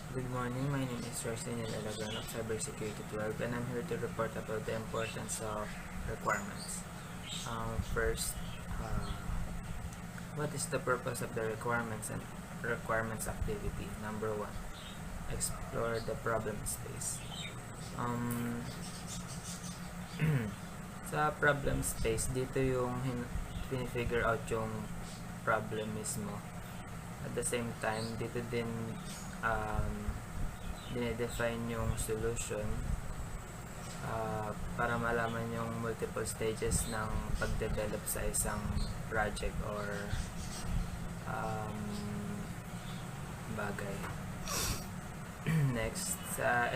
Good morning, my name is Royce Agron of Cybersecurity 12 and I'm here to report about the importance of requirements. First, what is the purpose of the requirements and requirements activity? Number 1, explore the problem space. Sa problem space, dito yung pinifigure out yung problem mismo. At the same time, dito din dinedefine yung solution para malaman yung multiple stages ng pag-develop sa isang project or bagay. Next,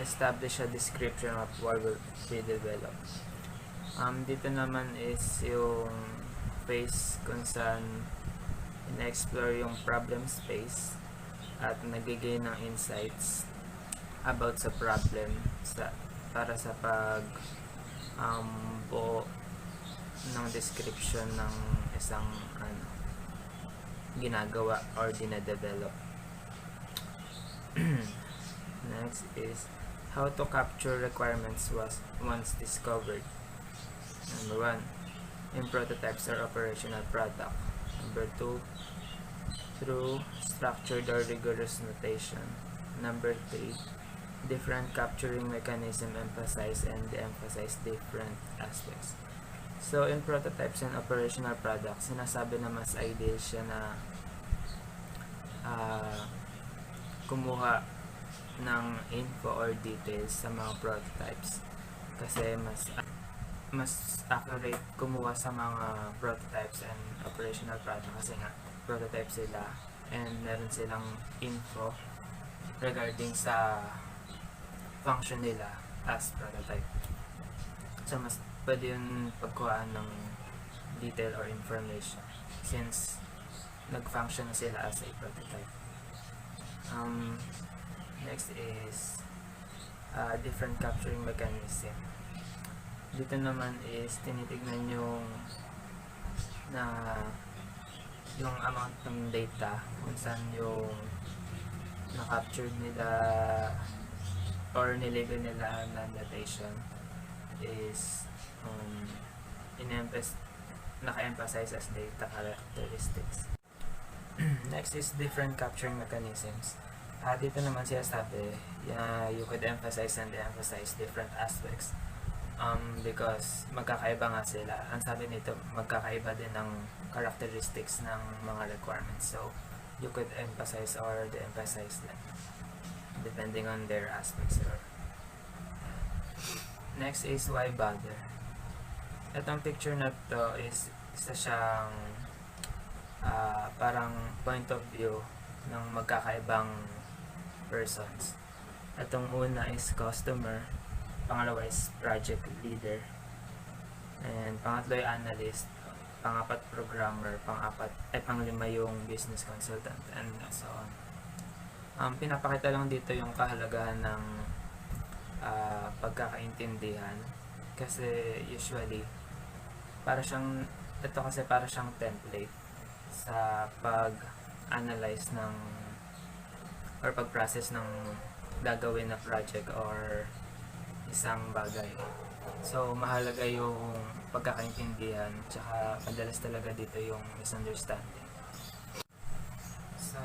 establish a description of what will be developed. Dito naman is yung phase kung saan in-explore yung problem space at nagigay ng insights about sa problem para sa pag buo ng description ng isang ginagawa or dina-develop. Next is how to capture requirements once discovered. Number 1, in prototypes or operational product. Number 2, through structured or rigorous notation. Number 3, different capturing mechanism emphasize and de-emphasize different aspects. So, in prototypes and operational products, sinasabi na mas ideal siya na kumuha ng info or details sa mga prototypes kasi mas accurate kumuha sa mga prototypes and operational product kasi nga prototype sila and meron silang info regarding sa function nila as prototype. So mas pwede yung pagkuhaan ng detail or information since nag-function na sila as a prototype. Next is different capturing mechanism. Dito naman is tinitignan yung amount ng data kung saan yung na-capture nila or nilagay nila na notation is naka-emphasize as data characteristics. Next is different capturing mechanisms. Dito naman siya sabi, you could emphasize and de-emphasize different aspects because magkakaiba nga sila. Ang sabi nito, magkakaiba din ng characteristics ng mga requirements. So, you could emphasize or de-emphasize them depending on their aspects. Next is why bother. Itong picture na to is isa siyang parang point of view ng magkakaibang persons. Itong una is customer, pangalawa is project leader, and pangatlo ay analyst, pangapat programmer, panglima yung business consultant, and so on. Pinapakita lang dito yung kahalagahan ng pagkakaintindihan kasi usually para siyang template sa pag-analyze ng or pag-process ng gagawin na project or isang bagay. So, mahalaga yung pagkakaintindihan tsaka madalas talaga dito yung misunderstanding. So,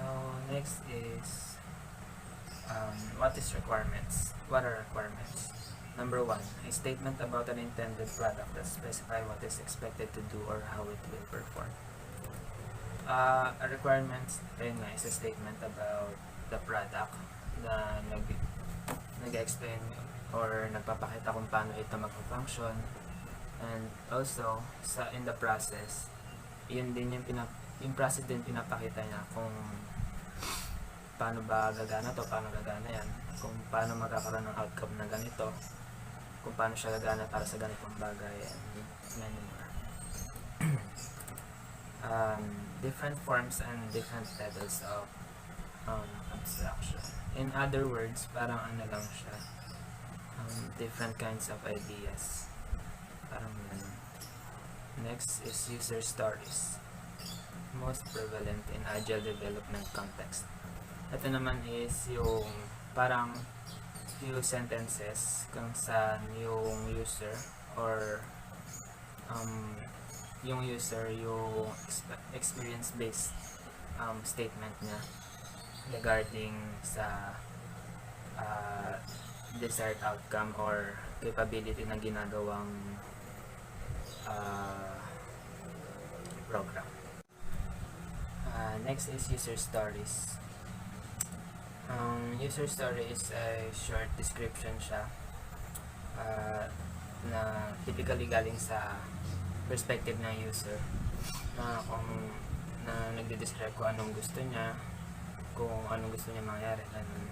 next is what is requirements? What are requirements? Number 1, a statement about an intended product that specify what is expected to do or how it will perform. A requirement is a statement about the product na nag-explain or nagpapakita kung paano ito mag-function, and also in the process, yun din yung process din pinapakita niya kung paano ba gagana to, paano gagana yan, kung paano magkakaroon ng outcome na ganito, kung paano siya gagana para sa ganitong bagay, and many more. Different forms and different levels of abstraction. In other words, parang lang siya, different kinds of ideas, parang ganun. Next is user stories, most prevalent in agile development context. Ito naman is yung parang few sentences kung saan yung user or yung experience-based statement niya regarding sa desired outcome or capability na ginagawang program. Next is user stories. User story is a short description siya na typically galing sa perspective ng user na nagde-describe kung anong gusto niya, kung anong gusto niya mangyari, ganun.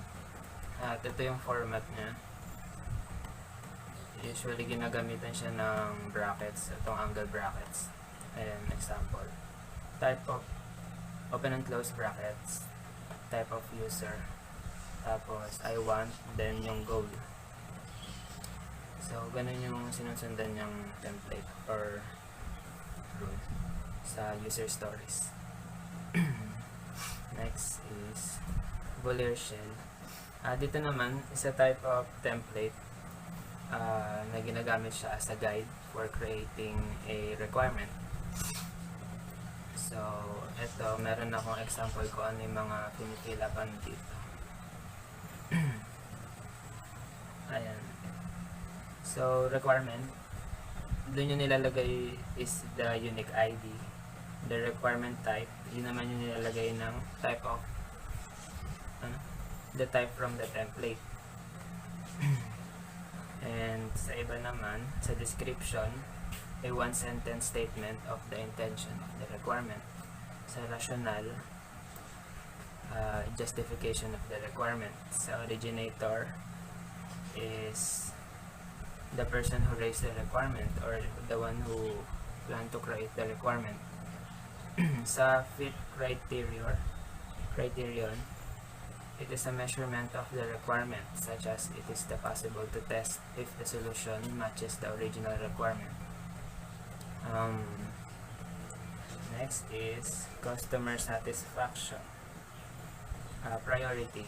At ito yung format niya. Usually ginagamitan siya ng brackets, itong angle brackets. Ayan, example. Type of open and close brackets, type of user, tapos I want, then yung goal. So, ganun yung sinusundan niyang template or rule sa user stories. Next is Boolean shell. Dito naman is a type of template na ginagamit siya as a guide for creating a requirement. So, eto, meron akong example ko ano yung mga pinifill upan dito. Ayan. So, requirement, doon yung nilalagay is the unique ID. The requirement type, yun naman yung nilalagay ng type of the type from the template. And sa iba naman, sa description, a one-sentence statement of the intention of the requirement. Sa rationale, justification of the requirement. Sa originator is the person who raised the requirement or the one who planned to create the requirement. Sa fit criterion, it is a measurement of the requirement, such as it is possible to test if the solution matches the original requirement. Next is customer satisfaction. Priority.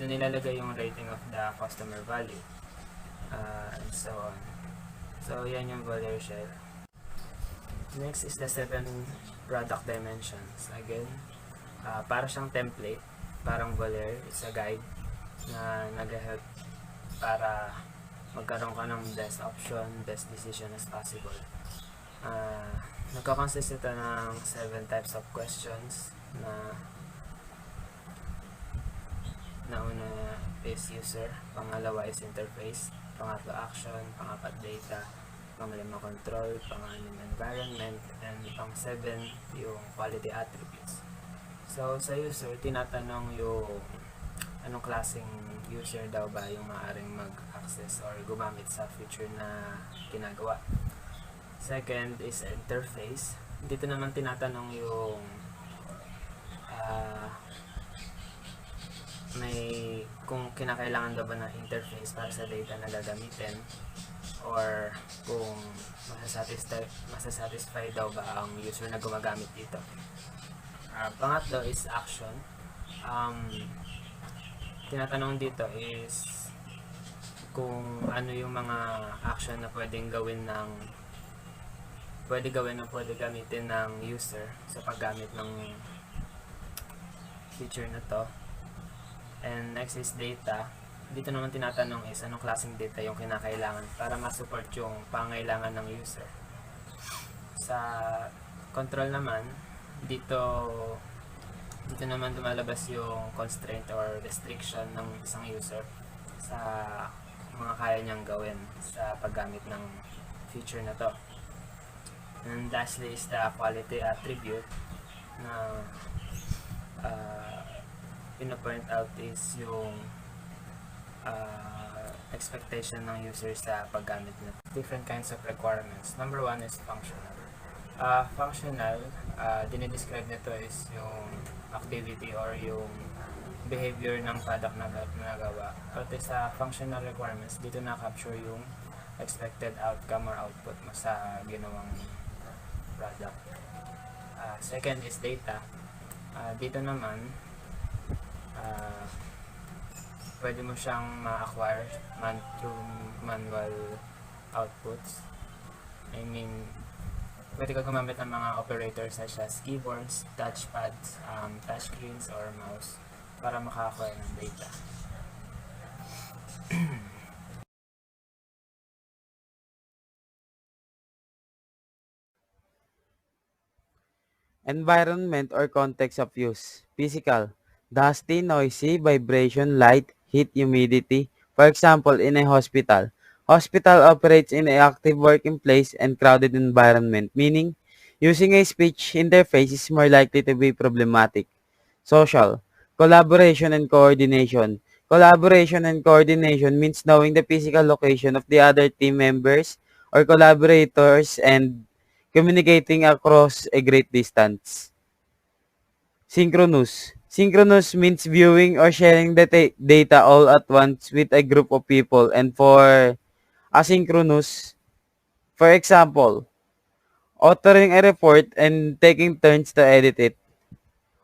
Doon nilalagay yung rating of the customer value. And so on. So, yan yung Boolean shell. Next is the 7 product dimensions. Again, para siyang template, parang Boolean, it's a guide na nag-help para magkaroon ka ng best option, best decision as possible. Nagkakonsist ito ng 7 types of questions na una is user, pangalawa is interface, pangatlo action, pangapat data, panglima control, panganim environment, and pang-7 yung quality attributes. So sa user, tinatanong yung anong klaseng user daw ba yung maaaring mag-access or gumamit sa feature na ginagawa. Second is interface. Dito naman tinatanong yung kung kinakailangan daw ba ng interface para sa data na gagamitin or kung masasatisfy daw ba ang user na gumagamit dito. Pangatlo is action. Tinatanong dito is kung ano yung mga action na pwede gawin o pwede gamitin ng user sa paggamit ng feature na to. And next is data. Dito naman tinatanong is anong klaseng data yung kinakailangan para ma-support yung pangailangan ng user. Sa control naman, dito naman lumalabas yung constraint or restriction ng isang user sa mga kaya niyang gawin sa paggamit ng feature na to. And lastly is the quality attribute na pina-point out is yung expectation ng user sa paggamit na different kinds of requirements. Number 1 is functional. Functional, dinidescribe nito is yung activity or yung behavior ng product na nagawa. Pati sa functional requirements, dito na-capture yung expected outcome or output mo sa ginawang product. Second is data. Dito naman, pwede mo siyang ma-acquire through manual outputs. I mean, pwede ka gumamit ng mga operators such as keyboards, touchpads, touchscreens, or mouse para maka-acquire ng data. Environment or context of use. Physical. Dusty, noisy, vibration, light, heat, humidity. For example, in a hospital. Hospital operates in an active working place and crowded environment, meaning using a speech interface is more likely to be problematic. Social. Collaboration and coordination. Collaboration and coordination means knowing the physical location of the other team members or collaborators and communicating across a great distance. Synchronous. Synchronous means viewing or sharing the data all at once with a group of people. And for asynchronous, for example, authoring a report and taking turns to edit it.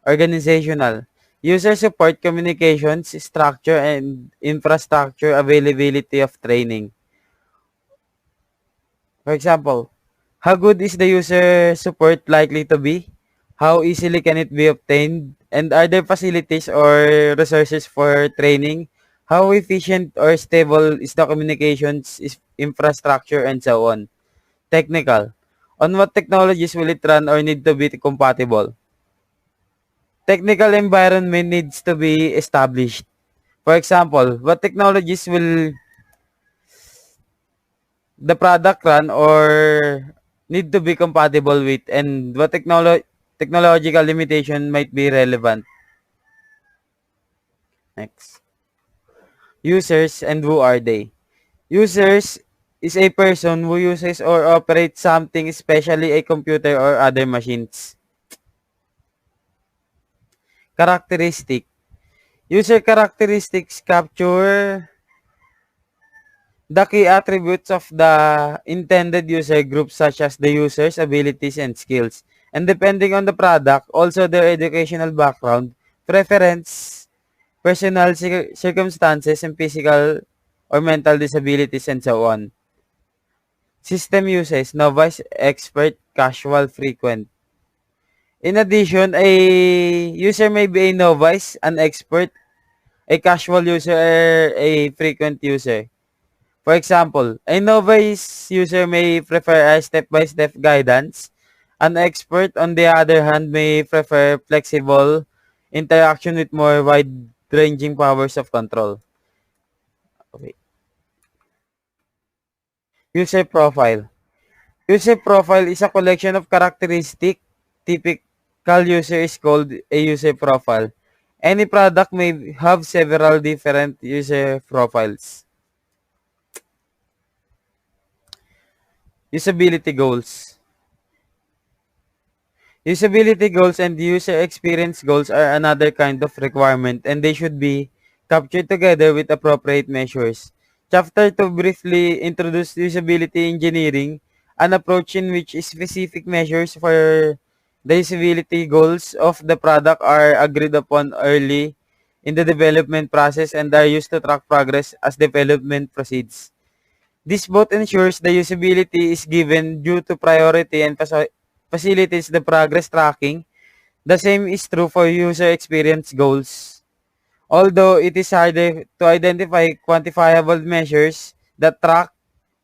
Organizational. User support communications, structure, and infrastructure availability of training. For example, how good is the user support likely to be? How easily can it be obtained? And are there facilities or resources for training? How efficient or stable is the communications infrastructure and so on? Technical. On what technologies will it run or need to be compatible? Technical environment needs to be established. For example, what technologies will the product run or need to be compatible with, and what technological limitation might be relevant. Next. Users and who are they? Users is a person who uses or operates something, especially a computer or other machines. Characteristic. User characteristics capture the key attributes of the intended user group, such as the user's abilities and skills. And depending on the product, also their educational background, preference, personal circumstances, and physical or mental disabilities, and so on. System uses: novice, expert, casual, frequent. In addition, a user may be a novice, an expert, a casual user, or a frequent user. For example, a novice user may prefer a step-by-step guidance. An expert, on the other hand, may prefer flexible interaction with more wide-ranging powers of control. Okay. User profile. User profile is a collection of characteristics. Typical user is called a user profile. Any product may have several different user profiles. Usability goals. Usability goals and user experience goals are another kind of requirement, and they should be captured together with appropriate measures. Chapter 2 briefly introduced usability engineering, an approach in which specific measures for the usability goals of the product are agreed upon early in the development process and are used to track progress as development proceeds. This both ensures the usability is given due to priority and facilitates the progress tracking. The same is true for user experience goals. Although it is harder to identify quantifiable measures that track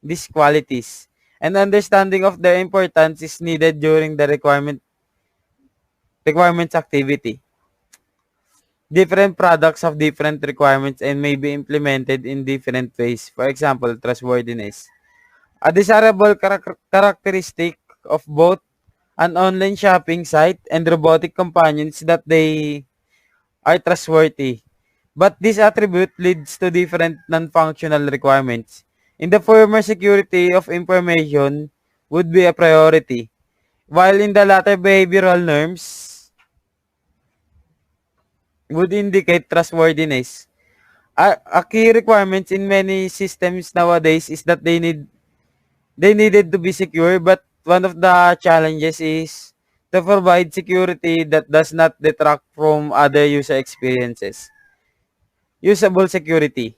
these qualities, an understanding of their importance is needed during the requirements activity. Different products have different requirements and may be implemented in different ways. For example, trustworthiness. A desirable characteristic of both an online shopping site and robotic companions that they are trustworthy. But this attribute leads to different non-functional requirements. In the former, security of information would be a priority, while in the latter, behavioral norms would indicate trustworthiness. A key requirement in many systems nowadays is that they needed to be secure, but one of the challenges is to provide security that does not detract from other user experiences. Usable security.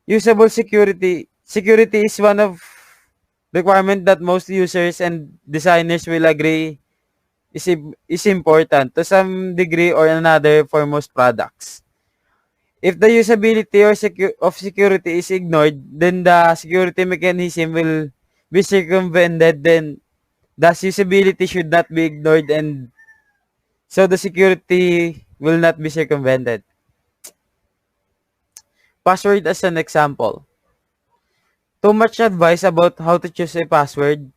Usable security is one of requirement that most users and designers will agree is important to some degree or another for most products. If the usability or of security is ignored, then the security mechanism will be circumvented. Then thus usability should not be ignored, and so the security will not be circumvented. Password as an example. Too much advice about how to choose a password.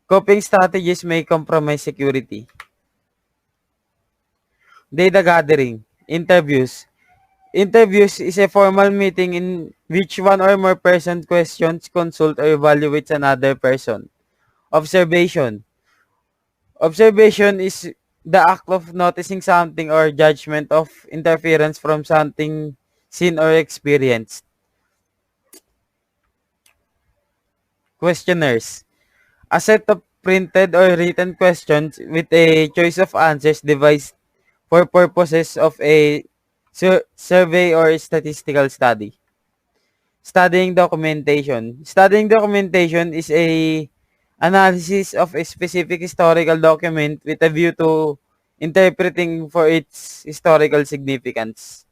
Copying strategies may compromise security. Data gathering. Interviews. Interviews is a formal meeting in which one or more person questions, consult, or evaluates another person. Observation. Observation is the act of noticing something or judgment of interference from something seen or experienced. Questionnaires. A set of printed or written questions with a choice of answers devised for purposes of a survey or statistical study. Studying documentation. Studying documentation is a analysis of a specific historical document with a view to interpreting for its historical significance.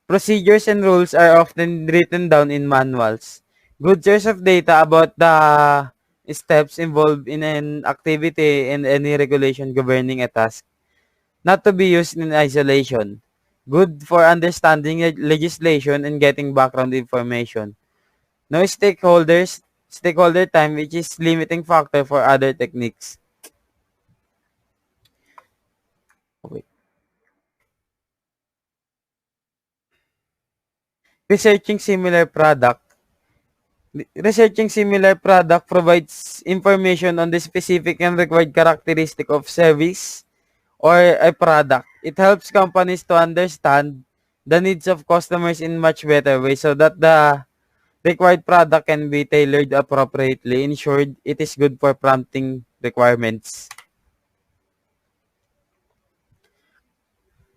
Procedures and rules are often written down in manuals. Good source of data about the steps involved in an activity and any regulation governing a task, not to be used in isolation. Good for understanding legislation and getting background information. No stakeholder time, which is limiting factor for other techniques. Okay. Researching similar product. Researching similar product provides information on the specific and required characteristic of service or a product. It helps companies to understand the needs of customers in much better way so that the required product can be tailored appropriately. In short, it is good for prompting requirements.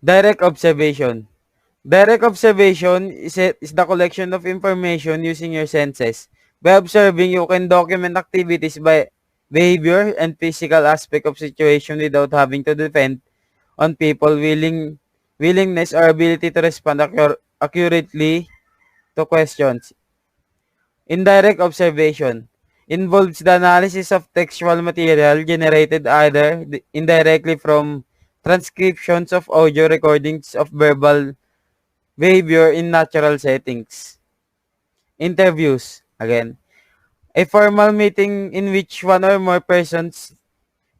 Direct observation. Direct observation is the collection of information using your senses. By observing, you can document activities by behavior and physical aspect of situation without having to depend on people willingness or ability to respond accurately to questions. Indirect observation involves the analysis of textual material generated either indirectly from transcriptions of audio recordings of verbal behavior in natural settings. Interviews, again, a formal meeting in which one or more persons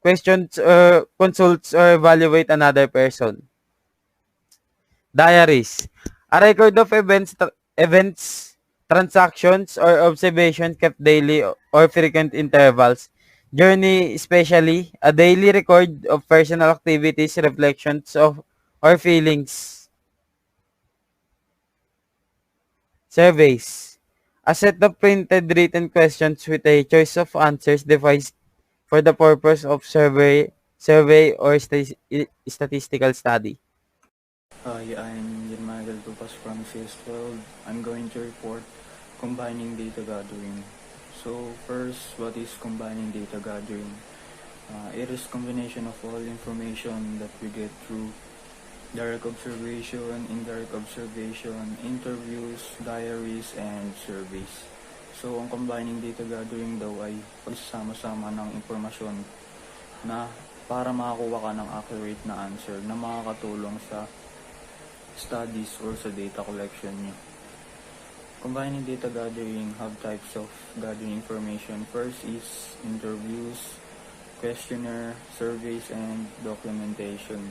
questions or consults or evaluate another person. Diaries, a record of events, transactions, or observations kept daily or frequent intervals. Journey, especially, a daily record of personal activities, reflections of or feelings. Surveys, a set of printed written questions with a choice of answers devised for the purpose of survey or statistical study. Hi, I'm Tupas from CS12. I'm going to report combining data gathering. So first, what is combining data gathering? It is combination of all information that we get through direct observation, indirect observation, interviews, diaries, and surveys. So ang combining data gathering daw ay pagsasama-sama ng impormasyon na para makakuha ka ng accurate na answer na makakatulong sa studies or sa data collection nyo. Combining data gathering have types of gathering information. First is interviews, questionnaire, surveys, and documentation.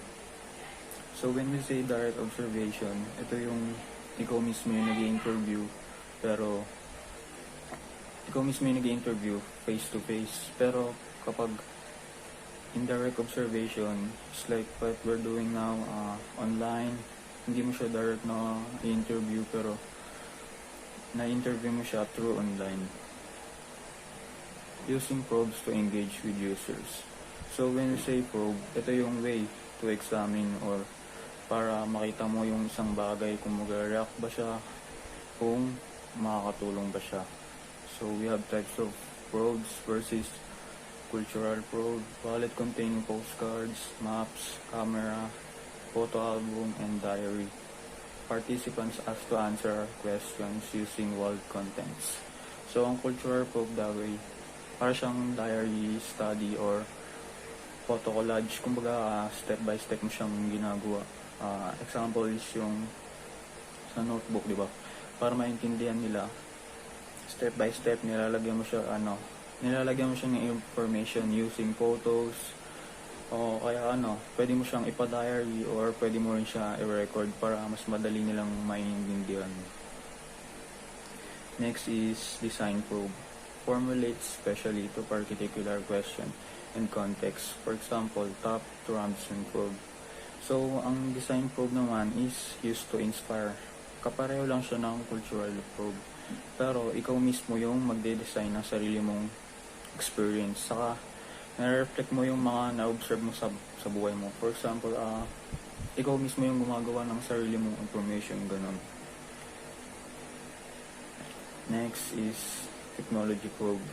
So when we say direct observation, ito yung ikaw mismo yung nag-i-interview, pero ikaw mismo yung nag-i-interview face to face. Pero kapag indirect observation, it's like what we're doing now online. Hindi mo siya direct na i-interview, pero na-interview mo siya through online. Using probes to engage with users. So when you say probe, ito yung way to examine or para makita mo yung isang bagay kung mag-react ba siya, kung makakatulong ba siya. So we have types of probes versus cultural probe, wallet containing postcards, maps, camera, photo album, and diary. Participants asked to answer questions using walled contents. So ang cultural probe daw ay para siyang diary study or photo collage. Kumbaga, step by step mo siyang ginagawa. Example is yung sa notebook, di ba? Para maintindihan nila, step by step, nilalagyan mo siya ng information using photos, o kaya pwede mo siyang ipa-diary or pwede mo rin siya i-record para mas madali nilang maintindihan. Next is design probe. Formulates specially to particular question and context. For example, top to Ramson probe. So, ang design probe naman is used to inspire. Kapareho lang siya ng cultural probe. Pero, ikaw mismo yung magde-design ng sarili mong experience. Saka, na-reflect mo yung mga na-observe mo sa buhay mo. For example, ikaw mismo yung gumagawa ng sarili mong information, ganun. Next is technology probe.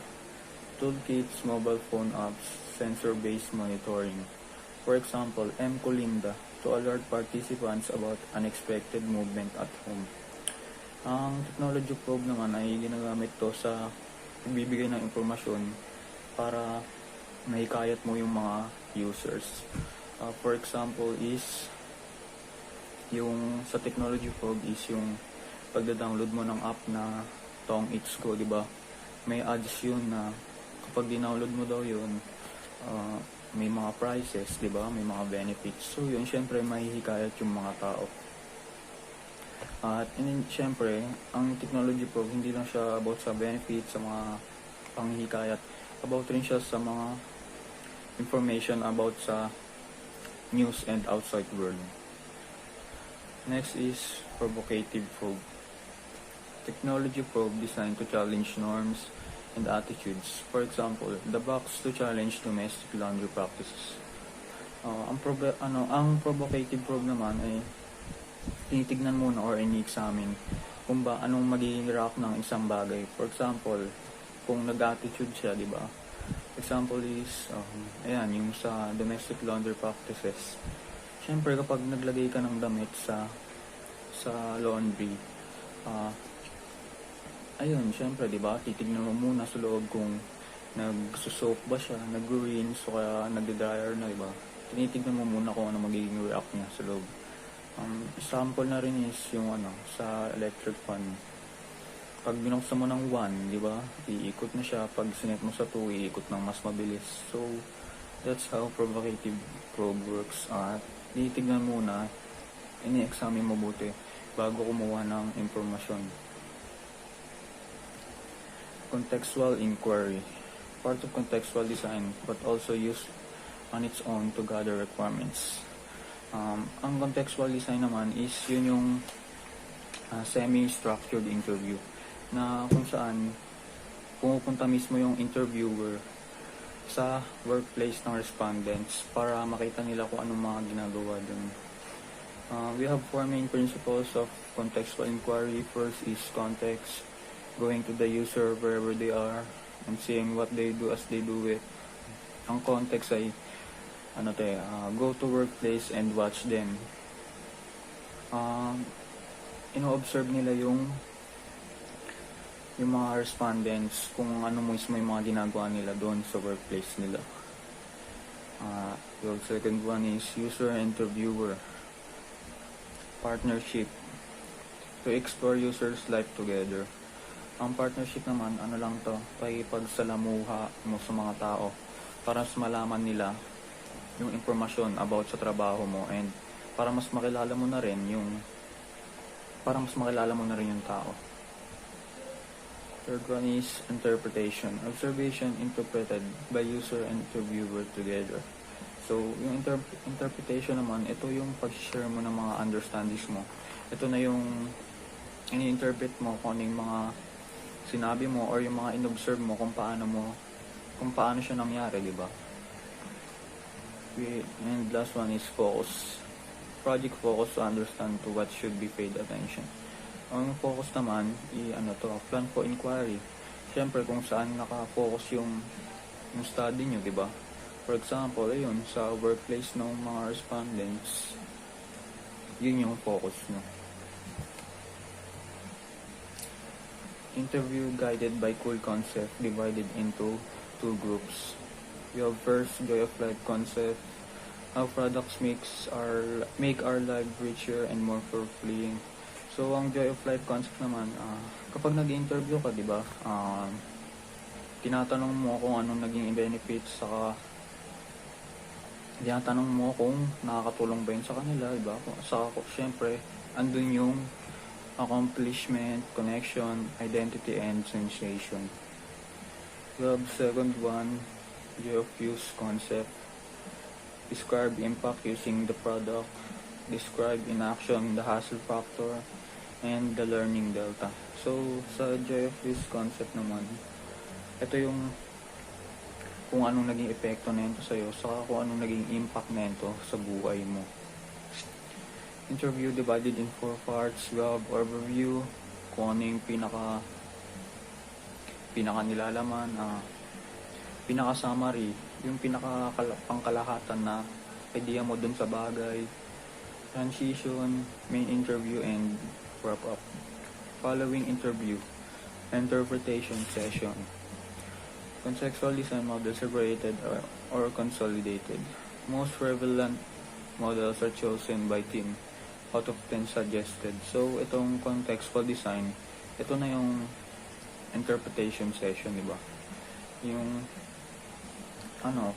Toolkits, mobile phone apps, sensor-based monitoring. For example, Colinda to alert participants about unexpected movement at home. Ang technology probe naman ay ginagamit to sa pagbibigay ng impormasyon para mahikayat mo yung mga users. For example is yung sa technology probe is yung pagda-download mo ng app na Tong It's Go, di ba? May ads yun na kapag dinownload mo daw yun, may mga prices, di ba? May mga benefits. So yun, syempre mahihikayat yung mga tao. At syempre, ang technology probe hindi lang siya about sa benefits, sa mga panghihikayat. About rin siya sa mga information about sa news and outside world. Next is provocative probe. Technology probe designed to challenge norms and attitudes. For example, the box to challenge domestic laundry practices. Ang provocative probe naman ay tinitignan muna or ini-examine kung ba anong magiging react ng isang bagay. For example, kung nag-attitude siya, di ba? Example is, yung sa domestic laundry practices. Siyempre, kapag naglagay ka ng damit sa laundry, syempre, di ba, titignan mo muna sa loob kung nagsusoap ba siya, nag-rinse, o kaya nagde-dryer na, di ba? Tinitignan mo muna kung ano magiging react niya sa loob. Sample na rin is yung sa electric fan. Pag binuksan mo ng 1, di ba, iikot na siya. Pag sinet mo sa 2, iikot ng mas mabilis. So, that's how provocative probe works. Tinitignan muna, ini-examine mabuti bago kumuha ng impormasyon. Contextual inquiry. Part of contextual design but also used on its own to gather requirements. Ang contextual design naman is yun yung semi-structured interview na kung saan pumupunta mismo yung interviewer sa workplace ng respondents para makita nila kung anong mga ginagawa dun. We have 4 main principles of contextual inquiry. First is context, going to the user wherever they are and seeing what they do as they do it. Ang context ay go to workplace and watch them. Ino-observe nila yung mga respondents kung ano mismo yung mga ginagawa nila doon sa workplace nila. The second one is user and interviewer. Partnership, to explore users' life together. Ang partnership naman, pakipagsalamuha mo sa mga tao para mas malaman nila yung impormasyon about sa trabaho mo and para mas makilala mo na rin yung tao. Third one is interpretation. Observation interpreted by user and interviewer together. So, yung interpretation naman, ito yung pag-share mo ng mga understandings mo. Ito na yung ini-interpret mo kung ano yung mga sinabi mo or yung mga in-observe mo kung paano siya nangyari, di ba? And last one is focus. project focus to understand to what should be paid attention. Ang focus naman, plan for inquiry. Siyempre kung saan naka-focus yung study nyo, di ba? For example, ayun, sa workplace ng mga respondents, yun yung focus nyo. Interview guided by cool concept divided into two groups. We have first joy of life concept, how products make our life richer and more fulfilling. So, ang joy of life concept naman, kapag nag-interview ka, di ba, tinatanong mo kung anong naging benefits, saka tinatanong mo kung nakakatulong ba yun sa kanila, di ba? Saka, syempre, andun yung accomplishment, connection, identity, and sensation. We have second one, joy of use concept. Describe impact using the product. Describe in action the hassle factor and the learning delta. So, sa joy of use concept naman, ito yung kung anong naging epekto na ito sa'yo, saka kung anong naging impact na ito sa buhay mo. Interview divided in 4 parts. We have overview, kung ano yung pinaka nilalaman, pinaka summary, yung pangkalahatan na idea mo dun sa bagay, transition, main interview, and wrap up. Following interview, interpretation session. Contextual design models separated or consolidated. Most prevalent models are chosen by team out of 10 suggested. So, itong contextual design, ito na yung interpretation session, di ba? Yung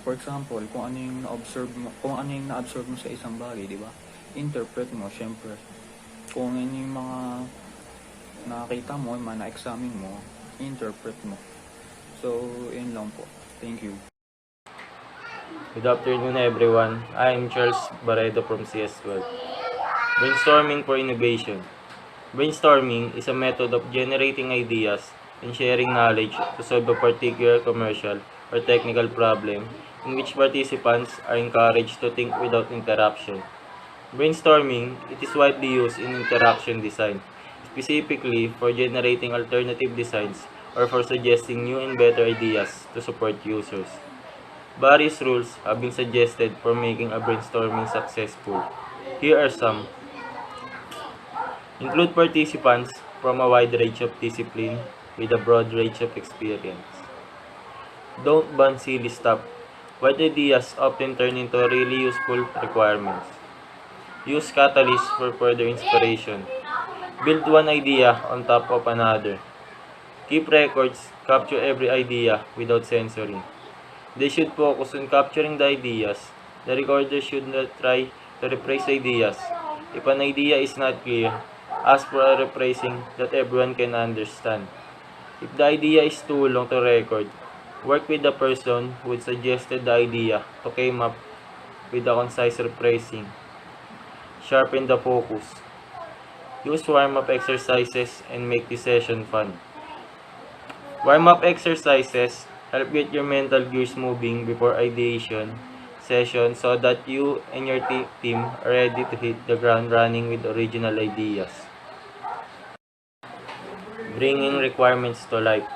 for example, kung ano yung na-observe mo sa isang bagay, di ba? Interpret mo, syempre. Kung ano yung mga nakakita mo, yung mga na-examine mo, interpret mo. So, yun lang po. Thank you. Good afternoon everyone. I am Charles Barredo from CS12. Brainstorming for innovation. Brainstorming is a method of generating ideas and sharing knowledge to solve a particular commercial or technical problem in which participants are encouraged to think without interruption. Brainstorming, it is widely used in interaction design, specifically for generating alternative designs or for suggesting new and better ideas to support users. Various rules have been suggested for making a brainstorming successful. Here are some. Include participants from a wide range of discipline with a broad range of experience. Don't ban silly stuff. Wide ideas often turn into really useful requirements. Use catalysts for further inspiration. Build one idea on top of another. Keep records, capture every idea without censoring. They should focus on capturing the ideas. The recorder should not try to rephrase ideas. If an idea is not clear, ask for a rephrasing that everyone can understand. If the idea is too long to record, work with the person who suggested the idea to come up with a concise rephrasing. Sharpen the focus. Use warm-up exercises and make the session fun. Warm-up exercises help get your mental gears moving before ideation session so that you and your team are ready to hit the ground running with original ideas. Bringing requirements to life.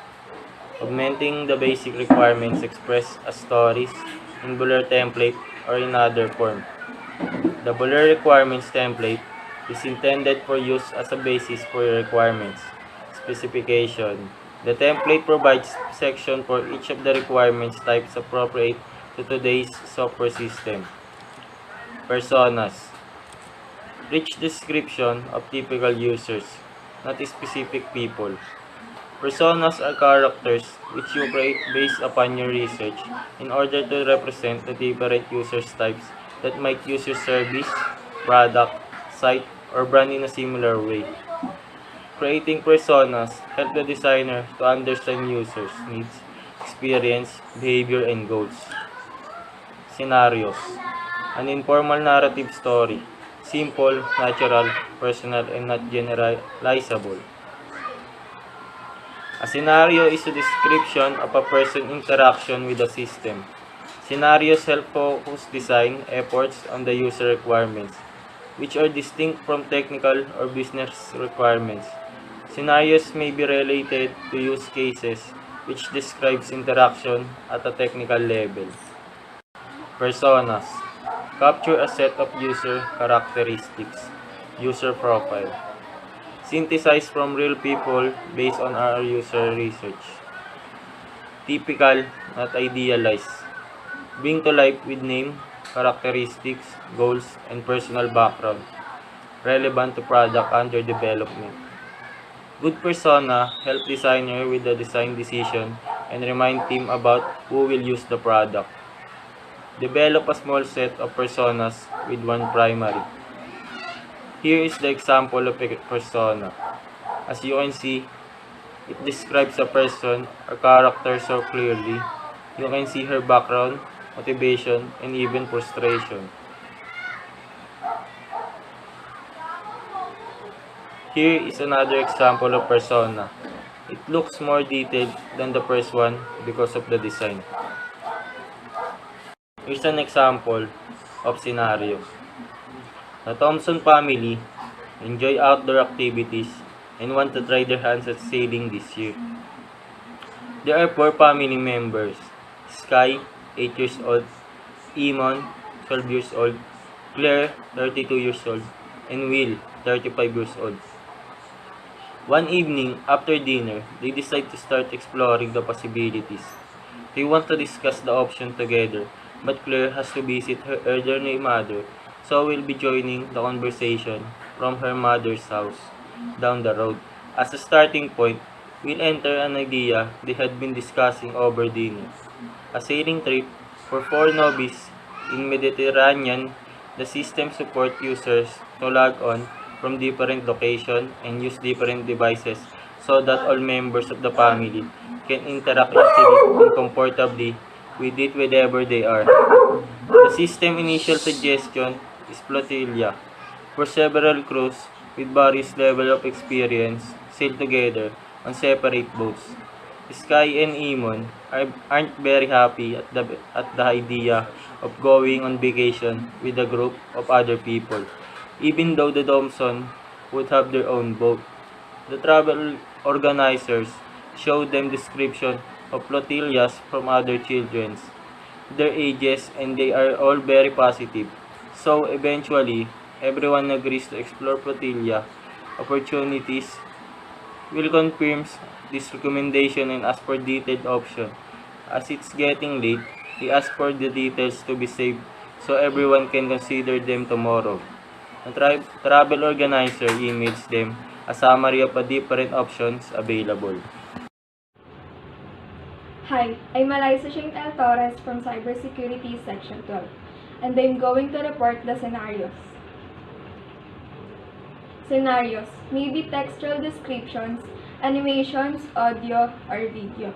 Augmenting the basic requirements expressed as stories in Buller template or in other form. The Buller requirements template is intended for use as a basis for your requirements specification. The template provides section for each of the requirements types appropriate to today's software system. Personas. Rich description of typical users, not specific people. Personas are characters which you create based upon your research in order to represent the different users types that might use your service, product, site, or brand in a similar way. Creating personas help the designer to understand users' needs, experience, behavior, and goals. Scenarios. An informal narrative story. Simple, natural, personal, and not generalizable. A scenario is a description of a person's interaction with the system. Scenarios help focus design efforts on the user requirements. which are distinct from technical or business requirements. Scenarios may be related to use cases, which describes interaction at a technical level. Personas capture a set of user characteristics, user profile, synthesized from real people based on our user research. Typical, not idealized. Bring to life with name, characteristics, goals, and personal background, relevant to product under development. Good persona help designer with the design decision and remind team about who will use the product. Develop a small set of personas with one primary. Here is the example of a persona. As you can see, it describes a person or character so clearly. You can see her background, motivation, and even frustration. Here is another example of persona. It looks more detailed than the first one because of the design. Here's an example of scenario. The Thompson family enjoy outdoor activities and want to try their hands at sailing this year. There are 4 family members: Sky, 8 years old, Emon, 12 years old, Claire, 32 years old, and Will, 35 years old. One evening, after dinner, they decide to start exploring the possibilities. They want to discuss the option together, but Claire has to visit her elderly mother, so will be joining the conversation from her mother's house down the road. As a starting point, we'll enter an idea they had been discussing over dinner. A sailing trip for 4 novices in Mediterranean. The system support users to log on from different locations and use different devices so that all members of the family can interact easily and comfortably with it wherever they are. The system initial suggestion is flotilla, where several crews with various level of experience sail together on separate boats. Sky and Emon aren't very happy at the idea of going on vacation with a group of other people, even though the Thompson would have their own boat. The travel organizers showed them description of flotillas from other children's, their ages, and they are all very positive. So eventually, everyone agrees to explore flotilla opportunities. Will confirms this recommendation and ask for detailed option. As it's getting late, he asks for the details to be saved so everyone can consider them tomorrow. The travel organizer emails them a summary of the different options available. Hi, I'm Alysa Torres from Cybersecurity Section 12, and I'm going to report the scenarios. Scenarios may be textual descriptions, animations, audio, or video.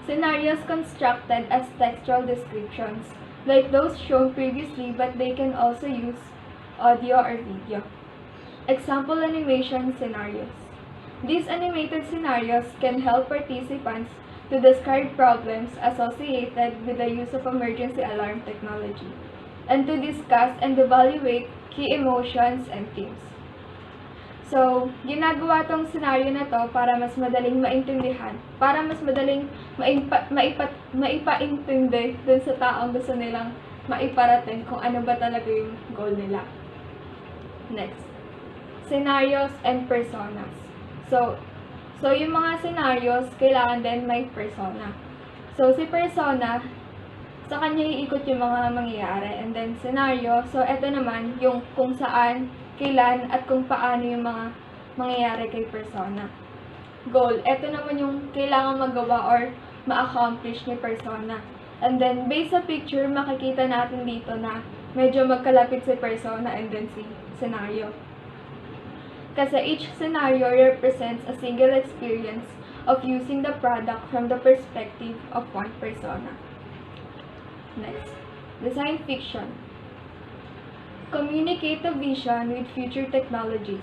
Scenarios constructed as textual descriptions, like those shown previously, but they can also use audio or video. Example animation scenarios. These animated scenarios can help participants to describe problems associated with the use of emergency alarm technology, and to discuss and evaluate key emotions and themes. So, ginagawa tong scenario na to para mas madaling maintindihan, para mas madaling maipaintindi dun sa taong gusto nilang maiparating kung ano ba talaga yung goal nila. Next, scenarios and personas. So yung mga scenarios, kailangan din may persona. So, si persona, sa kanya iikot yung mga mangyayari. And then, scenario, so eto naman, yung kung saan, kailan, at kung paano yung mga mangyayari kay persona. Goal, eto naman yung kailangan magawa or ma-accomplish ni persona. And then, based sa picture, makikita natin dito na medyo magkalapit si persona and then si scenario. Kasi each scenario represents a single experience of using the product from the perspective of one persona. Next, design fiction. Communicate a vision with future technologies.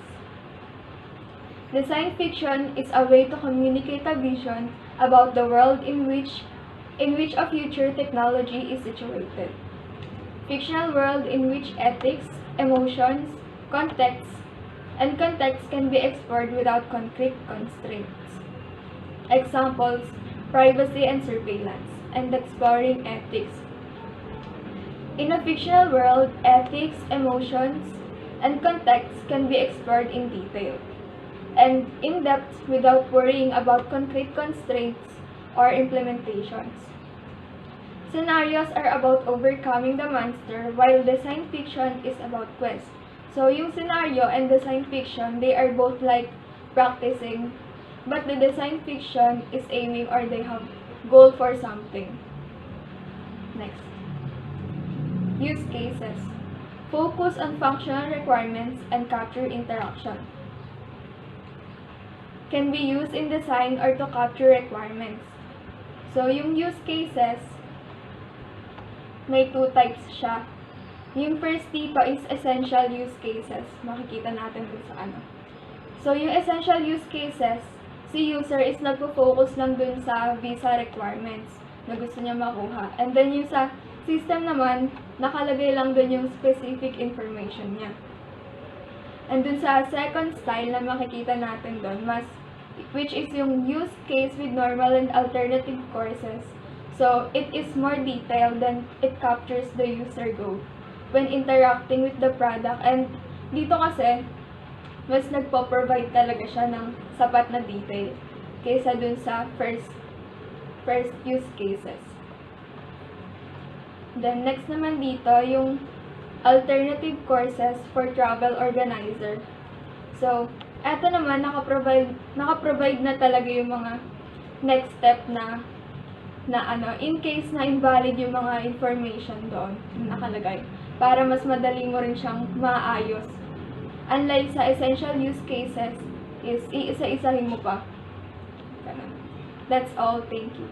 Design fiction is a way to communicate a vision about the world in which a future technology is situated. Fictional world in which ethics, emotions, Context can be explored without concrete constraints. Examples: privacy and surveillance, and exploring ethics. In a fictional world, ethics, emotions, and context can be explored in detail and in depth without worrying about concrete constraints or implementations. Scenarios are about overcoming the monster, while the science fiction is about quest. So yung scenario and the science fiction, they are both like practicing, but the design fiction is aiming or they have goal for something. Next. Use cases. Focus on functional requirements and capture interaction. Can be used in design or to capture requirements. So yung use cases, may two types siya. Yung first tipo is essential use cases. Makikita natin dun sa ano. So yung essential use cases, si user is nagpo-focus lang dun sa visa requirements na gusto niya makuha. And then yung sa system naman, nakalagay lang dun yung specific information niya. And dun sa second style na makikita natin dun, which is yung use case with normal and alternative courses. So, it is more detailed than it captures the user goal when interacting with the product. And dito kasi, mas nagpo-provide talaga siya ng sapat na detail kaysa dun sa first use cases. Then, next naman dito, yung alternative courses for travel organizer. So, eto naman, naka-provide na talaga yung mga next step na in case na invalid yung mga information doon nakalagay, para mas madali mo rin siyang maayos. Unlike sa essential use cases, is iisa-isahin mo pa. Ganun. That's all. Thank you.